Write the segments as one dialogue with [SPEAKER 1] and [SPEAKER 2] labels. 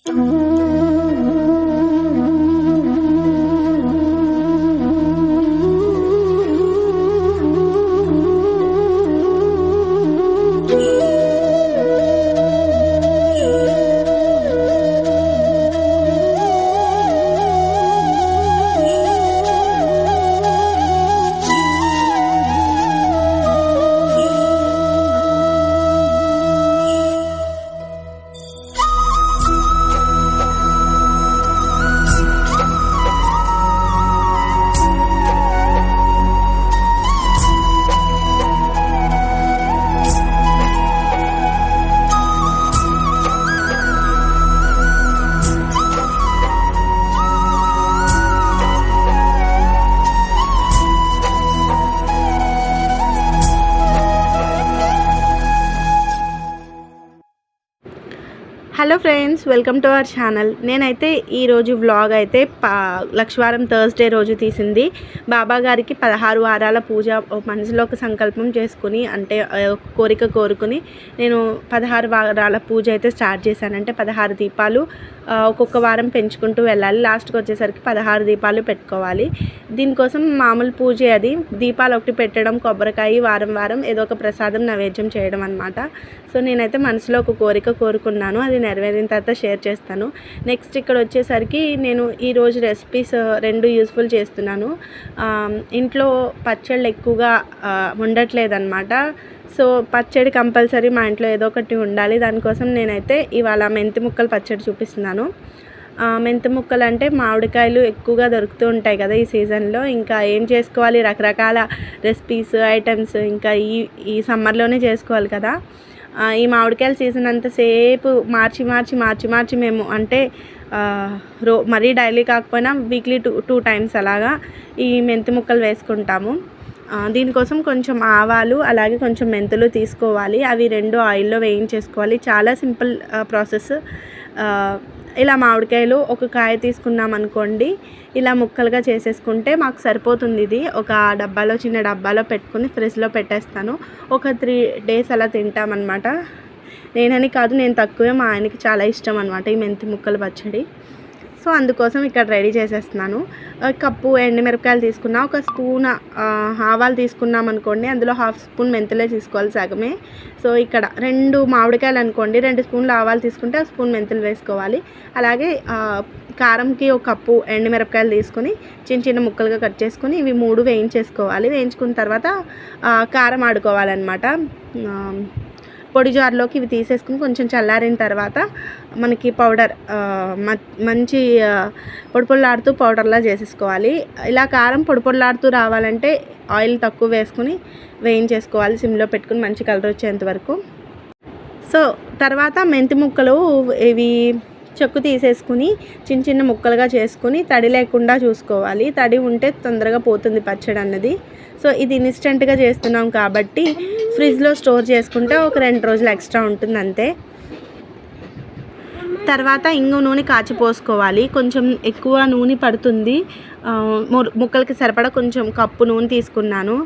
[SPEAKER 1] Hello friends, welcome to our channel. నేనైతే ఈరోజు vlog అయితే లక్షవారం థర్స్డే రోజు తీసింది. బాబా గారికి 16 వారాల పూజ మనసులో ఒక సంకల్పం చేసుకుని, అంటే కోరిక కోరుకుని నేను 16 వారాల పూజ అయితే స్టార్ట్ చేశాను. అంటే 16 దీపాలు ఒక్కొక్క వారం పెంచుకుంటూ వెళ్ళాలి. లాస్ట్కి వచ్చేసరికి 16 దీపాలు పెట్టుకోవాలి. దీనికోసం మామూలు పూజ అది. దీపాలు ఒకటి పెట్టడం, కొబ్బరికాయ వారం వారం ఏదో ఒక ప్రసాదం నైవేద్యం చేయడం అన్నమాట. సో నేనైతే మనసులో ఒక కోరిక కోరుకున్నాను, అది నెరవేరిన తర్వాత షేర్ చేస్తాను. నెక్స్ట్ ఇక్కడ వచ్చేసరికి నేను ఈరోజు రెసిపీస్ 2 యూస్ఫుల్ చేస్తున్నాను. ఇంట్లో పచ్చళ్ళు ఎక్కువగా ఉండట్లేదన్నమాట. సో పచ్చడి కంపల్సరీ మా ఇంట్లో ఏదో ఒకటి ఉండాలి. దానికోసం నేనైతే ఇవాళ మెంతి ముక్కలు పచ్చడి చూపిస్తున్నాను. మెంతి ముక్కలు అంటే మామిడికాయలు ఎక్కువగా దొరుకుతూ ఉంటాయి కదా ఈ సీజన్లో. ఇంకా ఏం చేసుకోవాలి, రకరకాల రెసిపీస్ ఐటమ్స్ ఇంకా ఈ సమ్మర్లోనే చేసుకోవాలి కదా. ఈ మామిడికాయల సీజన్ అంతసేపు మార్చి మేము అంటే మరీ డైలీ కాకపోయినా వీక్లీ 2 టైమ్స్ అలాగా ఈ మెంతి ముక్కలు వేసుకుంటాము. దీనికోసం కొంచెం ఆవాలు అలాగే కొంచెం మెంతులు తీసుకోవాలి. అవి 2 ఆయిల్లో వేయించేసుకోవాలి. చాలా సింపుల్ ప్రాసెస్. ఇలా మామిడికాయలు ఒక కాయ తీసుకున్నాం అనుకోండి, ఇలా ముక్కలుగా చేసేసుకుంటే మాకు సరిపోతుంది. ఇది ఒక డబ్బాలో, చిన్న డబ్బాలో పెట్టుకుని ఫ్రిడ్జ్లో పెట్టేస్తాను. ఒక 3 డేస్ అలా తింటామన్నమాట. నేనని కాదు, నేను తక్కువే, మా ఆయనకి చాలా ఇష్టం అనమాట ఈ మెంతి ముక్కలు పచ్చడి. సో అందుకోసం ఇక్కడ రెడీ చేసేస్తున్నాను. కప్పు ఎండుమిరపకాయలు తీసుకున్నా, ఒక స్పూన్ ఆవాలు తీసుకున్నాం అనుకోండి, అందులో 1/2 స్పూన్ మెంతులే తీసుకోవాలి, సగమే. సో ఇక్కడ 2 మామిడికాయలు అనుకోండి, 2 స్పూన్లు ఆవాలు తీసుకుంటే 1 స్పూన్ మెంతులు వేసుకోవాలి. అలాగే కారంకి 1 కప్పు ఎండుమిరపకాయలు తీసుకొని చిన్న ముక్కలుగా కట్ చేసుకొని ఇవి 3 వేయించేసుకోవాలి. వేయించుకున్న తర్వాత కారం ఆడుకోవాలన్నమాట. పొడి జార్లోకి ఇవి తీసేసుకుని కొంచెం చల్లారిన తర్వాత మనకి పౌడర్ మంచి పొడిపొడిలాడుతూ పౌడర్లా చేసేసుకోవాలి. ఇలా కారం పొడిపొడిలాడుతూ రావాలంటే ఆయిల్ తక్కువ వేసుకుని వేయించేసుకోవాలి, సిమ్లో పెట్టుకుని మంచి కలర్ వచ్చేంత వరకు. సో తర్వాత మెంతి ముక్కలు ఇవి చెక్కు తీసేసుకుని చిన్న ముక్కలుగా చేసుకుని తడి లేకుండా చూసుకోవాలి. తడి ఉంటే తొందరగా పోతుంది పచ్చడి అన్నది. సో ఇది ఇన్స్టెంట్గా చేస్తున్నాం కాబట్టి ఫ్రిడ్జ్లో స్టోర్ చేసుకుంటే ఒక 2 రోజులు ఎక్స్ట్రా ఉంటుంది అంతే. తర్వాత ఇంగు నూనె కాచిపోసుకోవాలి. కొంచెం ఎక్కువ నూనె పడుతుంది, ముక్కలకి సరిపడా కొంచెం కప్పు నూనె తీసుకున్నాను.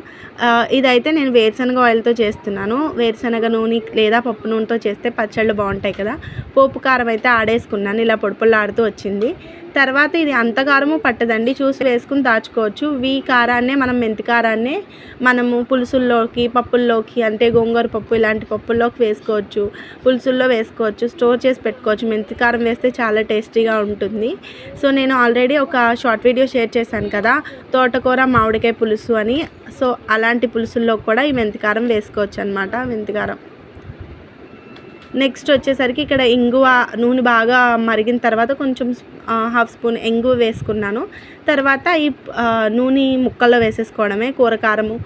[SPEAKER 1] ఇదైతే నేను వేరుశనగ ఆయిల్తో చేస్తున్నాను. వేరుశనగ నూనె లేదా పప్పు నూనెతో చేస్తే పచ్చళ్ళు బాగుంటాయి కదా. పోపు కారం అయితే ఆడేసుకున్నాను, ఇలా పొడిపొడిలాడుతూ వచ్చింది. తర్వాత ఇది అంత కారము పట్టదండి, చూసి వేసుకుని దాచుకోవచ్చు. ఈ కారాన్నే మనం మెంతి కారాన్నే మనము పులుసుల్లోకి, పప్పుల్లోకి, అంటే గోంగూర పప్పు ఇలాంటి పప్పుల్లోకి వేసుకోవచ్చు, పులుసుల్లో వేసుకోవచ్చు, స్టోర్ చేసి పెట్టుకోవచ్చు. మెంతి కారం వేస్తే చాలా టేస్టీగా ఉంటుంది. సో నేను ఆల్రెడీ ఒక షార్ట్ వీడియో షేర్ చేశాను కదా, తోటకూర మామిడికాయ పులుసు అని. సో అలాంటి పులుసుల్లో కూడా ఈ మెంతి కారం వేసుకోవచ్చు అన్నమాట. మెంతి కారం నెక్స్ట్ వచ్చేసరికి ఇక్కడ ఇంగువ నూనె బాగా మరిగిన తర్వాత కొంచెం 1/2 స్పూన్ ఇంగువ వేసుకున్నాను. తర్వాత ఈ నూనె ముక్కల్లో వేసేసుకోవడమే. కూరకారము,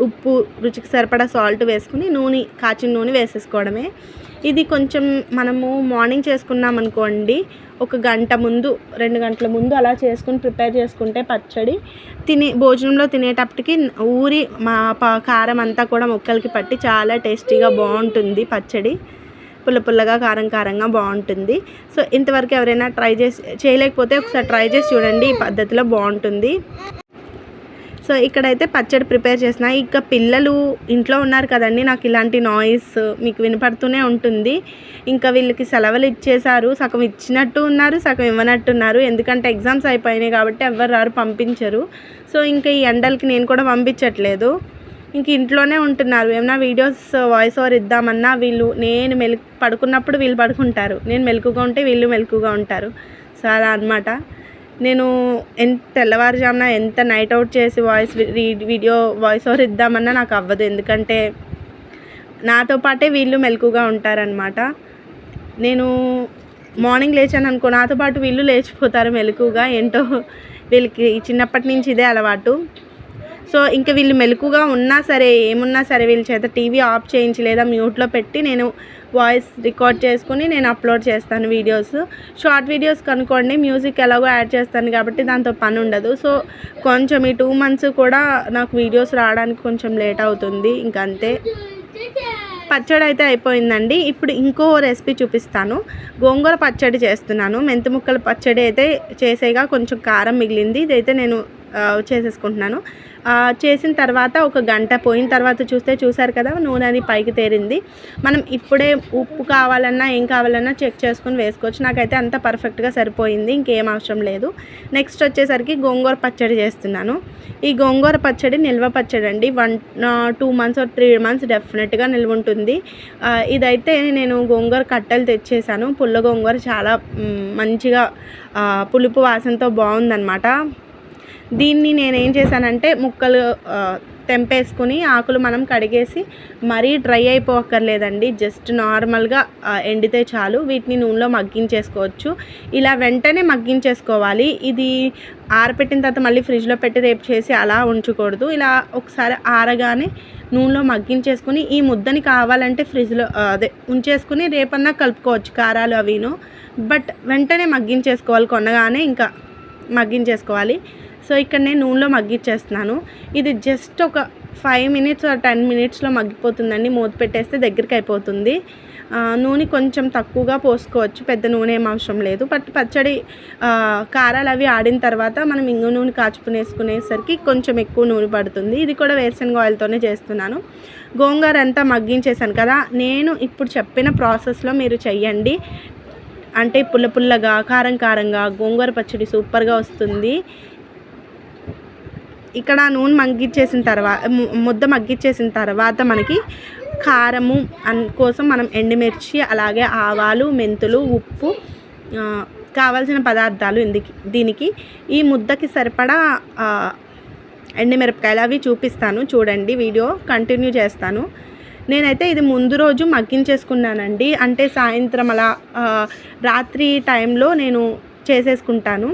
[SPEAKER 1] ఉప్పు, రుచికి సరిపడా సాల్ట్ వేసుకుని కాచిన నూనె వేసేసుకోవడమే. ఇది కొంచెం మనము మార్నింగ్ చేసుకున్నాం అనుకోండి, ఒక గంట ముందు 2 గంటల ముందు అలా చేసుకుని ప్రిపేర్ చేసుకుంటే పచ్చడి భోజనంలో తినేటప్పటికి కారం అంతా కూడా ముక్కలకి పట్టి చాలా టేస్టీగా బాగుంటుంది పచ్చడి. పుల్లగా కారంగా బాగుంటుంది. సో ఇంతవరకు ఎవరైనా చేయలేకపోతే ఒకసారి ట్రై చేసి చూడండి, ఈ పద్ధతిలో బాగుంటుంది. సో ఇక్కడైతే పచ్చడి ప్రిపేర్ చేసిన. ఇక పిల్లలు ఇంట్లో ఉన్నారు కదండి, నాకు ఇలాంటి నాయిస్ మీకు వినపడుతూనే ఉంటుంది. ఇంకా వీళ్ళకి సెలవులు ఇచ్చేశారు, సగం ఇచ్చినట్టు ఉన్నారు, సగం ఇవ్వనట్టున్నారు. ఎందుకంటే ఎగ్జామ్స్ అయిపోయినాయి కాబట్టి ఎవరు రారు, పంపించరు. సో ఇంకా ఈ ఎండలకి నేను కూడా పంపించట్లేదు, ఇంక ఇంట్లోనే ఉంటున్నారు. ఏమైనా వీడియోస్ వాయిస్ ఓవర్ ఇద్దామన్నా నేను పడుకున్నప్పుడు వీళ్ళు పడుకుంటారు, నేను మెలకుగా ఉంటే వీళ్ళు మెలకుగా ఉంటారు. సో అలా అనమాట. నేను ఎంత తెల్లవారుజామున ఎంత నైట్ అవుట్ చేసి వీడియో వాయిస్ ఓవర్ ఇద్దామన్నా నాకు అవ్వదు, ఎందుకంటే నాతో పాటే వీళ్ళు మెలకుగా ఉంటారనమాట. నేను మార్నింగ్ లేచాను అనుకో, నాతో పాటు వీళ్ళు లేచిపోతారు మెలకుగా. ఏంటో వీళ్ళకి చిన్నప్పటి నుంచి ఇదే అలవాటు. సో ఇంకా వీళ్ళు మెలకుగా ఉన్నా సరే, ఏమున్నా సరే, వీళ్ళ చేత టీవీ ఆఫ్ చేయించి లేదా మ్యూట్లో పెట్టి నేను వాయిస్ రికార్డ్ చేసుకుని నేను అప్లోడ్ చేస్తాను వీడియోస్. షార్ట్ వీడియోస్ కనుక్కోండి, మ్యూజిక్ ఎలాగో యాడ్ చేస్తాను కాబట్టి దాంతో పని ఉండదు. సో కొంచెం ఈ 2 months కూడా నాకు వీడియోస్ రావడానికి కొంచెం లేట్ అవుతుంది, ఇంకా అంతే. పచ్చడి అయితే అయిపోయిందండి. ఇప్పుడు ఇంకో రెసిపీ చూపిస్తాను. గోంగూర పచ్చడి చేస్తున్నాను. మెంతి ముక్కల పచ్చడి అయితే చేసేగా కొంచెం కారం మిగిలింది, ఇదైతే నేను చేసేసుకుంటున్నాను. చేసిన తర్వాత ఒక గంట పోయిన తర్వాత చూసారు కదా, నూనె అని పైకి తేరింది. మనం ఇప్పుడే ఉప్పు కావాలన్నా ఏం కావాలన్నా చెక్ చేసుకుని వేసుకోవచ్చు. నాకైతే అంత పర్ఫెక్ట్గా సరిపోయింది, ఇంకేం అవసరం లేదు. నెక్స్ట్ వచ్చేసరికి గోంగూర పచ్చడి చేస్తున్నాను. ఈ గోంగూర పచ్చడి నిల్వ పచ్చడి అండి. 2 months or 3 months డెఫినెట్గా నిల్వ ఉంటుంది. ఇదైతే నేను గోంగూర కట్టెలు తెచ్చేసాను. పుల్ల గోంగూర చాలా మంచిగా పులుపు వాసనతో బాగుందన్నమాట. దీన్ని నేనేం చేశానంటే ముక్కలు తెంపేసుకుని ఆకులు మనం కడిగేసి మరీ డ్రై అయిపోక్కర్లేదండి, జస్ట్ నార్మల్గా ఎండితే చాలు. వీటిని నూనెలో మగ్గించేసుకోవచ్చు. ఇలా వెంటనే మగ్గించేసుకోవాలి. ఇది ఆరపెట్టిన తర్వాత మళ్ళీ ఫ్రిడ్జ్లో పెట్టి రేపు చేసి అలా ఉంచకూడదు. ఇలా ఒకసారి ఆరగానే నూనెలో మగ్గించేసుకుని ఈ ముద్దని కావాలంటే ఫ్రిడ్జ్లో ఉంచేసుకుని రేపన్నా కలుపుకోవచ్చు కారాలు అవిను. బట్ వెంటనే మగ్గించేసుకోవాలి, కొనగానే ఇంకా మగ్గించేసుకోవాలి. సో ఇక్కడ నేను నూనెలో మగ్గించేస్తున్నాను. ఇది జస్ట్ ఒక 5 minutes or 10 minutesలో మగ్గిపోతుందండి. మూత పెట్టేస్తే దగ్గరికి అయిపోతుంది. నూనె కొంచెం తక్కువగా పోసుకోవచ్చు, పెద్ద నూనె ఏం అవసరం లేదు. బట్ పచ్చడి కారాలు అవి ఆడిన తర్వాత మనం ఇంగు నూనె కాచుకునేసుకునేసరికి కొంచెం ఎక్కువ నూనె పడుతుంది. ఇది కూడా వేరుశనగ ఆయిల్తోనే చేస్తున్నాను. గోంగూర అంతా మగ్గించేసాను కదా, నేను ఇప్పుడు చెప్పిన ప్రాసెస్లో మీరు చెయ్యండి. అంటే పుల్లగా కారంగా గోంగూర పచ్చడి సూపర్గా వస్తుంది. ఇక్కడ నూనె మగ్గిచ్చేసిన తర్వాత ముద్ద మగ్గిచ్చేసిన తర్వాత మనకి కారము కోసం మనం ఎండుమిర్చి, అలాగే ఆవాలు, మెంతులు, ఉప్పు, కావాల్సిన పదార్థాలు దీనికి ఈ ముద్దకి సరిపడా ఎండుమిరపకాయలు అవి చూపిస్తాను, చూడండి. వీడియో కంటిన్యూ చేస్తాను. నేనైతే ఇది ముందు రోజు మగ్గించేసుకున్నానండి. అంటే సాయంత్రం అలా రాత్రి టైంలో నేను చేసేసుకుంటాను.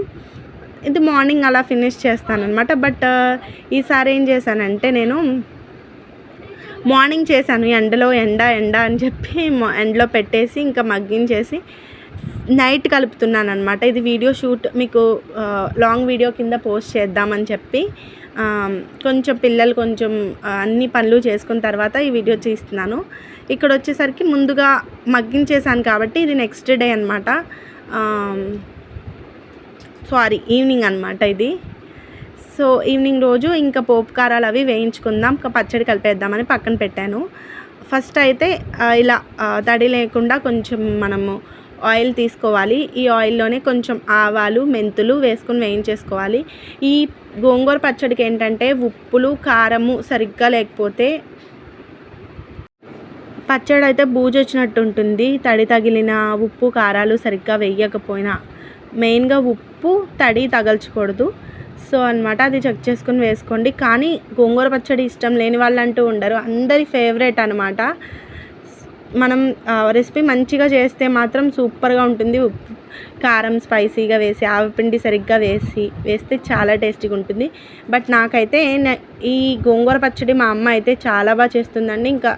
[SPEAKER 1] ఇది మార్నింగ్ అలా ఫినిష్ చేస్తానన్నమాట. బట్ ఈసారి ఏం చేశానంటే నేను మార్నింగ్ చేశాను. ఎండ అని చెప్పి ఎండలో పెట్టేసి ఇంకా మగ్గించేసి నైట్ కలుపుతున్నాను అనమాట. ఇది వీడియో షూట్ మీకు లాంగ్ వీడియో కింద పోస్ట్ చేద్దామని చెప్పి కొంచెం పిల్లలు కొంచెం అన్ని పనులు చేసుకున్న తర్వాత ఈ వీడియో తీస్తున్నాను. ఇక్కడ వచ్చేసరికి ముందుగా మగ్గించేసాను కాబట్టి ఇది నెక్స్ట్ డే అనమాట. ఈవినింగ్ అనమాట ఇది. సో ఈవినింగ్ రోజు ఇంకా పోపు కారాలు అవి వేయించుకుందాం, ఇంకా పచ్చడి కలిపేద్దామని పక్కన పెట్టాను. ఫస్ట్ అయితే ఇలా తడి లేకుండా కొంచెం మనము ఆయిల్ తీసుకోవాలి. ఈ ఆయిల్లోనే కొంచెం ఆవాలు, మెంతులు వేసుకొని వేయించేసుకోవాలి. ఈ గోంగూర పచ్చడికి ఏంటంటే ఉప్పులు కారము సరిగ్గా లేకపోతే పచ్చడి అయితే బూజు వచ్చినట్టు ఉంటుంది. తడి తగిలిన ఉప్పు కారాలు సరిగ్గా వేయకపోయినా, మెయిన్గా ఉప్పు తడి తగల్చకూడదు. సో అనమాట, అది చెక్ చేసుకుని వేసుకోండి. కానీ గోంగూర పచ్చడి ఇష్టం లేని వాళ్ళు అంటూ ఉండరు, అందరి ఫేవరెట్ అనమాట. మనం రెసిపీ మంచిగా చేస్తే మాత్రం సూపర్గా ఉంటుంది. ఉప్పు కారం స్పైసీగా వేసి ఆవపిండి సరిగ్గా వేస్తే చాలా టేస్టీగా ఉంటుంది. బట్ నాకైతే ఈ గోంగూర పచ్చడి మా అమ్మ అయితే చాలా బాగా చేస్తుందండి. ఇంకా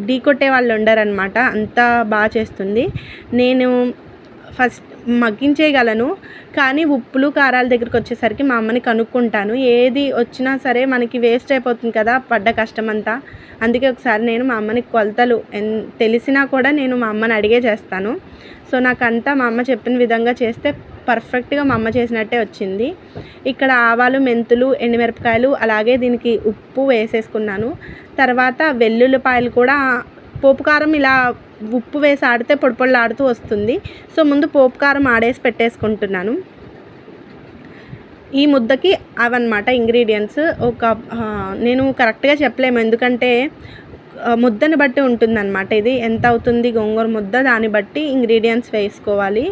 [SPEAKER 1] ఢీ కొట్టే వాళ్ళు ఉండరనమాట, అంత బాగా చేస్తుంది. నేను ఫస్ట్ మగ్గించేయగలను, కానీ ఉప్పులు కారాల దగ్గరికి వచ్చేసరికి మా అమ్మని కనుక్కుంటాను. ఏది వచ్చినా సరే మనకి వేస్ట్ అయిపోతుంది కదా పడ్డ కష్టం అంతా. అందుకే ఒకసారి నేను మా అమ్మని కొలతలు తెలిసినా కూడా నేను మా అమ్మని అడిగే చేస్తాను. సో నాకంతా మా అమ్మ చెప్పిన విధంగా చేస్తే పర్ఫెక్ట్గా మా అమ్మ చేసినట్టే వచ్చింది. ఇక్కడ ఆవాలు, మెంతులు, ఎండుమిరపకాయలు అలాగే దీనికి ఉప్పు వేసేసుకున్నాను. తర్వాత వెల్లుల్లిపాయలు కూడా పోపు కారం ఇలా ఉప్పు వేసి ఆడితే పొడి పొడిలాడుతూ వస్తుంది. సో ముందు పోపు కారం ఆడేసి పెట్టేసుకుంటున్నాను. ఈ ముద్దకి అవన్నమాట ఇంగ్రీడియంట్స్. నేను కరెక్ట్గా చెప్పలేము, ఎందుకంటే ముద్దని బట్టి ఉంటుందన్నమాట. ఇది ఎంత అవుతుంది గోంగూర ముద్ద, దాన్ని బట్టి ఇంగ్రీడియంట్స్ వేసుకోవాలి.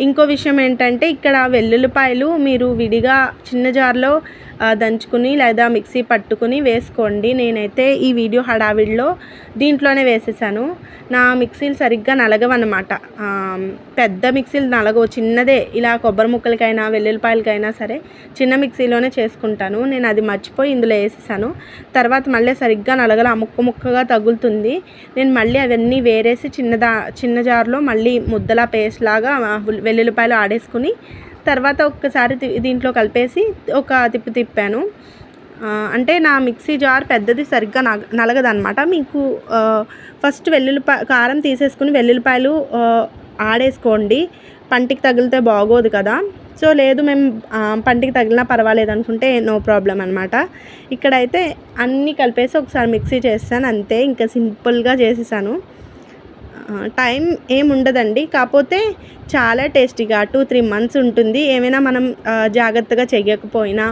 [SPEAKER 1] ఇంకో విషయం ఏంటంటే ఇక్కడ వెల్లుల్లిపాయలు మీరు విడిగా చిన్న జార్లో దంచుకుని లేదా మిక్సీ పట్టుకుని వేసుకోండి. నేనైతే ఈ వీడియో హడావిడిలో దీంట్లోనే వేసేసాను. నా మిక్సీలు సరిగ్గా నలగవన్నమాట. పెద్ద మిక్సీలు నలగవు, చిన్నదే ఇలా కొబ్బరి ముక్కలకైనా వెల్లుల్లిపాయలకైనా సరే చిన్న మిక్సీలోనే చేసుకుంటాను. నేను అది మర్చిపోయి ఇందులో వేసేసాను. తర్వాత మళ్ళీ సరిగ్గా నలగల ముక్క ముక్కగా తగులుతుంది. నేను మళ్ళీ అవన్నీ వేరేసి చిన్న జార్లో మళ్ళీ ముద్దలా పేస్ట్ లాగా వెల్లుల్లిపాయలు ఆడేసుకుని తర్వాత ఒక్కసారి దీంట్లో కలిపేసి ఒక తిప్పాను. అంటే నా మిక్సీ జార్ పెద్దది, సరిగ్గా నలగదనమాట. మీకు ఫస్ట్ కారం తీసేసుకుని వెల్లుల్లిపాయలు ఆడేసుకోండి, పంటికి తగిలితే బాగోదు కదా. సో లేదు మేము పంటికి తగిలినా పర్వాలేదు అనుకుంటే నో ప్రాబ్లం అనమాట. ఇక్కడైతే అన్నీ కలిపేసి ఒకసారి మిక్సీ చేస్తాను అంతే, ఇంకా సింపుల్గా చేసేసాను. టైం ఏముండదండి, కాకపోతే చాలా టేస్టీగా 2-3 months ఉంటుంది. ఏమైనా మనం జాగ్రత్తగా చెయ్యకపోయినా,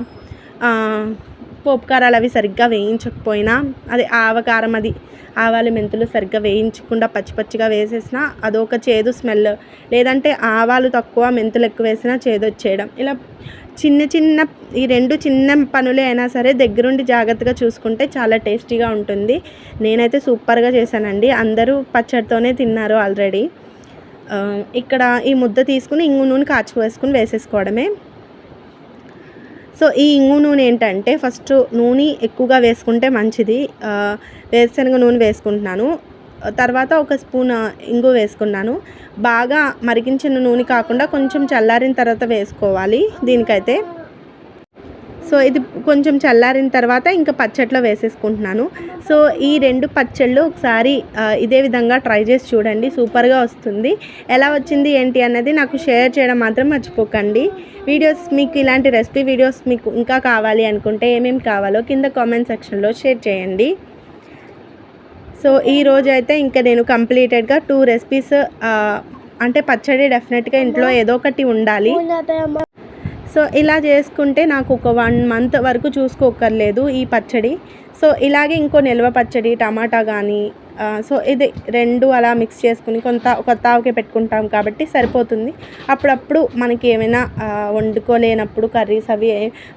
[SPEAKER 1] పోపు కారాలు అవి సరిగ్గా వేయించకపోయినా, అది ఆవకారం అది ఆవాలు మెంతులు సరిగ్గా వేయించకుండా పచ్చి పచ్చిగా వేసేసినా అదొక చేదు స్మెల్, లేదంటే ఆవాలు తక్కువ మెంతులు ఎక్కువ వేసినా చేదు వచ్చేయడం, ఇలా చిన్న ఈ 2 చిన్న పనులే అయినా సరే దగ్గరుండి జాగ్రత్తగా చూసుకుంటే చాలా టేస్టీగా ఉంటుంది. నేనైతే సూపర్గా చేశానండి. అందరూ పచ్చడితోనే తిన్నారు ఆల్రెడీ. ఇక్కడ ఈ ముద్ద తీసుకుని ఇంగు నూనె వేసుకుని వేసేసుకోవడమే. సో ఈ ఇంగు నూనె ఏంటంటే ఫస్ట్ నూనె ఎక్కువగా వేసుకుంటే మంచిది. వేరుశనగ నూనె వేసుకుంటున్నాను. తర్వాత ఒక స్పూన్ ఇంగు వేసుకున్నాను. బాగా మరిగించిన నూనె కాకుండా కొంచెం చల్లారిన తర్వాత వేసుకోవాలి దీనికైతే. సో ఇది కొంచెం చల్లారిన తర్వాత ఇంకా పచ్చట్లో వేసేసుకుంటున్నాను. సో ఈ 2 పచ్చళ్ళు ఒకసారి ఇదే విధంగా ట్రై చేసి చూడండి, సూపర్గా వస్తుంది. ఎలా వచ్చింది ఏంటి అన్నది నాకు షేర్ చేయడం మాత్రం మర్చిపోకండి. వీడియోస్ మీకు ఇలాంటి రెసిపీ వీడియోస్ మీకు ఇంకా కావాలి అనుకుంటే ఏమేమి కావాలో కింద కామెంట్ సెక్షన్లో షేర్ చేయండి. సో ఈరోజు అయితే ఇంకా నేను కంప్లీటెడ్గా 2 రెసిపీస్, అంటే పచ్చడి డెఫినెట్గా ఇంట్లో ఏదో ఒకటి ఉండాలి. సో ఇలా చేసుకుంటే నాకు ఒక 1 month వరకు చూసుకోకర్లేదు ఈ పచ్చడి. సో ఇలాగే ఇంకో నిల్వ పచ్చడి టమాటా కానీ, సో ఇది 2 అలా మిక్స్ చేసుకుని ఒక తావుకే పెట్టుకుంటాం కాబట్టి సరిపోతుంది. అప్పుడప్పుడు మనకి ఏమైనా వండుకోలేనప్పుడు కర్రీస్ అవి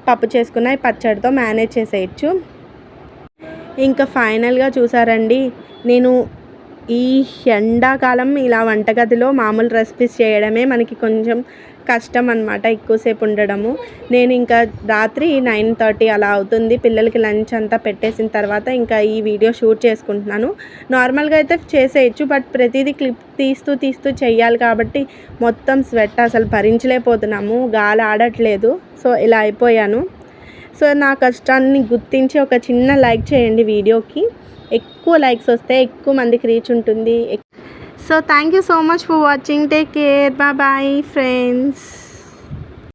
[SPEAKER 1] పప్పు చేసుకున్న పచ్చడితో మేనేజ్ చేసేయచ్చు. ఇంకా ఫైనల్గా చూసారండి, నేను ఈ ఎండాకాలం ఇలా వంటగదిలో మామూలు రెసిపీస్ చేయడమే మనకి కొంచెం కష్టం అనమాట, ఎక్కువసేపు ఉండడము. నేను ఇంకా రాత్రి 9:30 అలా అవుతుంది. పిల్లలకి లంచ్ అంతా పెట్టేసిన తర్వాత ఇంకా ఈ వీడియో షూట్ చేసుకుంటున్నాను. నార్మల్గా అయితే చేసేయచ్చు, బట్ ప్రతిదీ క్లిప్ తీస్తూ చెయ్యాలి కాబట్టి మొత్తం స్వెట్ అసలు భరించలేకపోతున్నాము, గాలి ఆడట్లేదు. సో ఇలా అయిపోయాను. సో నా కష్టాన్ని గుర్తించి ఒక చిన్న లైక్ చేయండి వీడియోకి. ఎక్కువ లైక్స్ వస్తే ఎక్కువ మందికి రీచ్ ఉంటుంది. So thank you so much for watching. Take care. Bye friends.